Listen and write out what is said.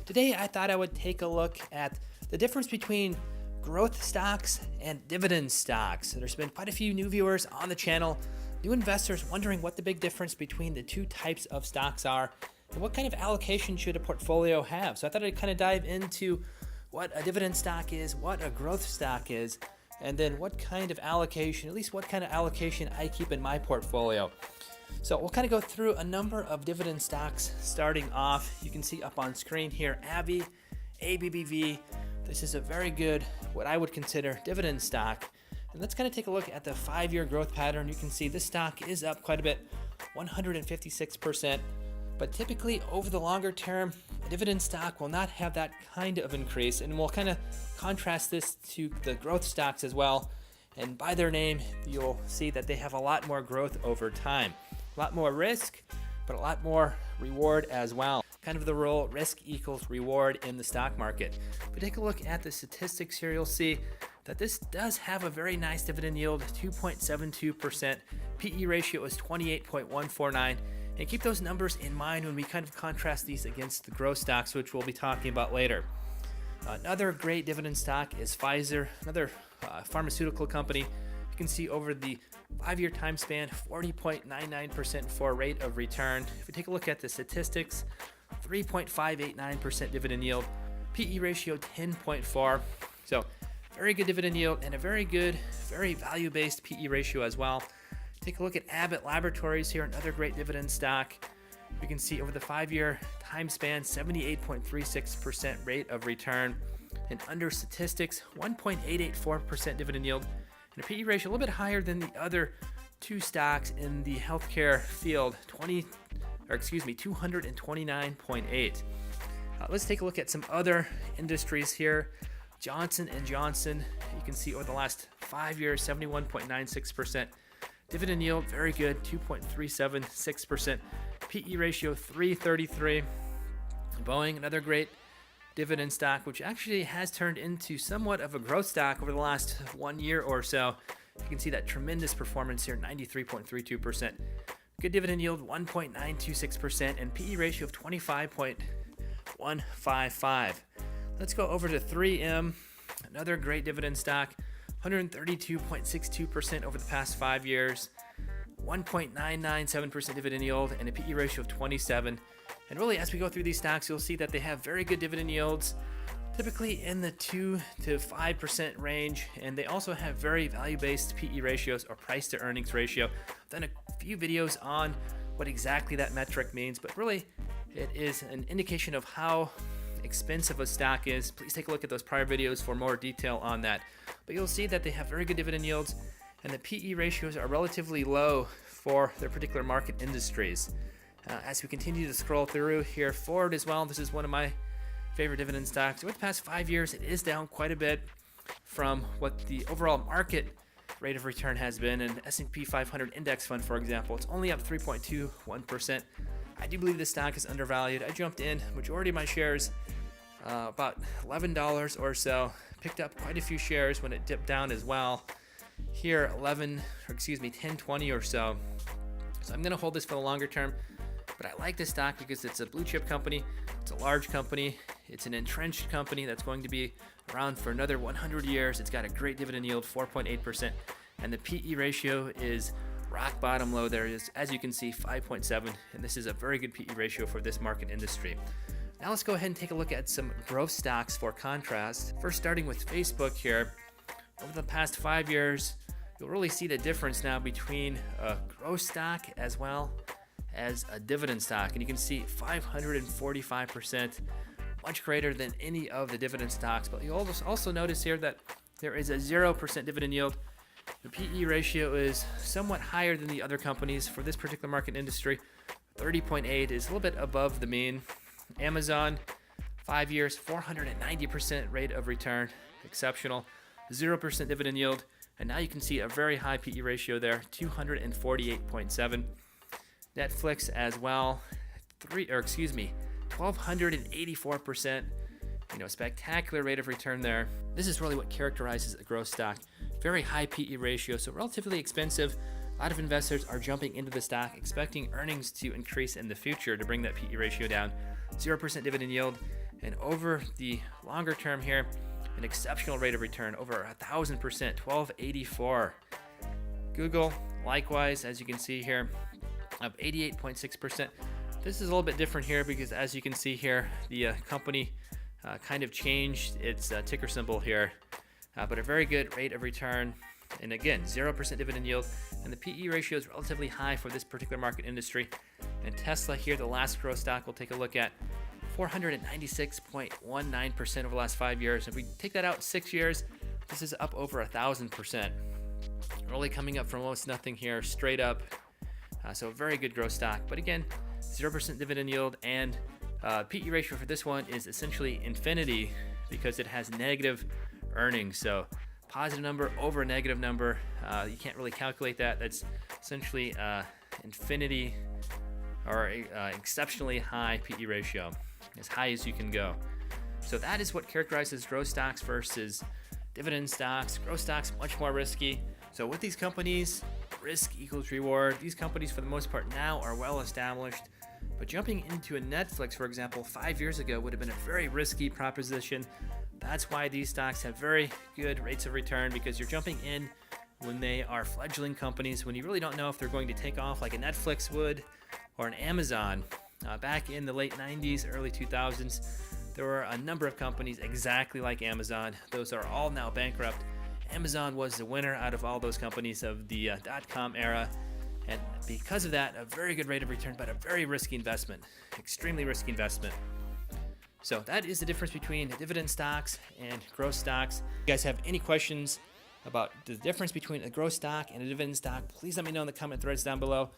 Today, I thought I would take a look at the difference between growth stocks and dividend stocks. There's been quite a few new viewers on the channel, new investors wondering what the big difference between the two types of stocks are and what kind of allocation should a portfolio have. So I thought I'd kind of dive into what a dividend stock is, what a growth stock is, and then what kind of allocation, at least what kind of allocation I keep in my portfolio. So we'll kind of go through a number of dividend stocks starting off. You can see up on screen here, ABI, ABBV. This is a very good, what I would consider dividend stock. And let's kind of take a look at the 5-year growth pattern. You can see this stock is up quite a bit, 156%. But typically over the longer term, a dividend stock will not have that kind of increase. And we'll kind of contrast this to the growth stocks as well. And by their name, you'll see that they have a lot more growth over time. A lot more risk, but a lot more reward as well. Kind of the rule, risk equals reward in the stock market. If we take a look at the statistics here, you'll see that this does have a very nice dividend yield, 2.72%. PE ratio is 28.149. And keep those numbers in mind when we kind of contrast these against the growth stocks, which we'll be talking about later. Another great dividend stock is Pfizer, another pharmaceutical company. You can see over the 5-year time span, 40.99% for rate of return. If we take a look at the statistics, 3.589% dividend yield, PE ratio 10.4. So very good dividend yield and a very good, very value-based PE ratio as well. Take a look at Abbott Laboratories here, another great dividend stock. We can see over the 5-year time span, 78.36% rate of return. And under statistics, 1.884% dividend yield. And a PE ratio a little bit higher than the other two stocks in the healthcare field, 229.8. Let's take a look at some other industries here. Johnson & Johnson, you can see over the last 5 years, 71.96%. Dividend yield, very good, 2.376%. PE ratio, 333. Boeing, another great dividend stock, which actually has turned into somewhat of a growth stock over the last 1 year or so. You can see that tremendous performance here, 93.32%. Good dividend yield, 1.926%, and PE ratio of 25.155. Let's go over to 3M, another great dividend stock, 132.62% over the past 5 years, 1.997% dividend yield, and a PE ratio of 27. And really, as we go through these stocks, you'll see that they have very good dividend yields, typically in the 2 to 5% range, and they also have very value-based PE ratios or price to earnings ratio. I've done a few videos on what exactly that metric means, but really it is an indication of how expensive a stock is. Please take a look at those prior videos for more detail on that. But you'll see that they have very good dividend yields, and the PE ratios are relatively low for their particular market industries. As we continue to scroll through here, Ford as well, this is one of my favorite dividend stocks. Over the past 5 years, it is down quite a bit from what the overall market rate of return has been. An S&P 500 index fund, for example, it's only up 3.21%. I do believe this stock is undervalued. I jumped in, majority of my shares, about $11 or so. Picked up quite a few shares when it dipped down as well. Here, 10.20 or so. So I'm going to hold this for the longer term. But I like this stock because it's a blue chip company, it's a large company, it's an entrenched company that's going to be around for another 100 years. It's got a great dividend yield, 4.8%, and the PE ratio is rock bottom low there. As you can see, 5.7, and this is a very good PE ratio for this market industry. Now let's go ahead and take a look at some growth stocks for contrast. First, starting with Facebook here. Over the past 5 years, you'll really see the difference now between a growth stock as well as a dividend stock, and you can see 545%, much greater than any of the dividend stocks. But you'll also notice here that there is a 0% dividend yield. The PE ratio is somewhat higher than the other companies for this particular market industry. 30.8 is a little bit above the mean. Amazon, 5 years, 490% rate of return, exceptional. 0% dividend yield, and now you can see a very high PE ratio there, 248.7. Netflix as well, 1,284%. Spectacular rate of return there. This is really what characterizes a growth stock. Very high PE ratio, so relatively expensive. A lot of investors are jumping into the stock, expecting earnings to increase in the future to bring that PE ratio down. 0% dividend yield, And over the longer term here, an exceptional rate of return, over 1,000%, 1284. Google, likewise, as you can see here, up 88.6%. This is a little bit different here because, as you can see here, the company kind of changed its ticker symbol here, but a very good rate of return. And again, 0% dividend yield, and the PE ratio is relatively high for this particular market industry. And Tesla here, the last growth stock we'll take a look at, 496.19% over the last 5 years. If we take that out 6 years, this is up over 1,000%. Really coming up from almost nothing here, straight up. So a very good growth stock. But again, 0% dividend yield, and PE ratio for this one is essentially infinity because it has negative earnings. So positive number over a negative number, you can't really calculate that. That's essentially infinity, or exceptionally high PE ratio, as high as you can go. So that is what characterizes growth stocks versus dividend stocks. Growth stocks, much more risky. So with these companies, risk equals reward. These companies, for the most part, now are well established. But jumping into a Netflix, for example, 5 years ago would have been a very risky proposition. That's why these stocks have very good rates of return, because you're jumping in when they are fledgling companies, when you really don't know if they're going to take off like a Netflix would or an Amazon. Back in the late 90s, early 2000s, there were a number of companies exactly like Amazon. Those are all now bankrupt. Amazon was the winner out of all those companies of the dot-com era. And because of that, a very good rate of return, but a very risky investment, extremely risky investment. So that is the difference between dividend stocks and growth stocks. If you guys have any questions about the difference between a growth stock and a dividend stock, please let me know in the comment threads down below.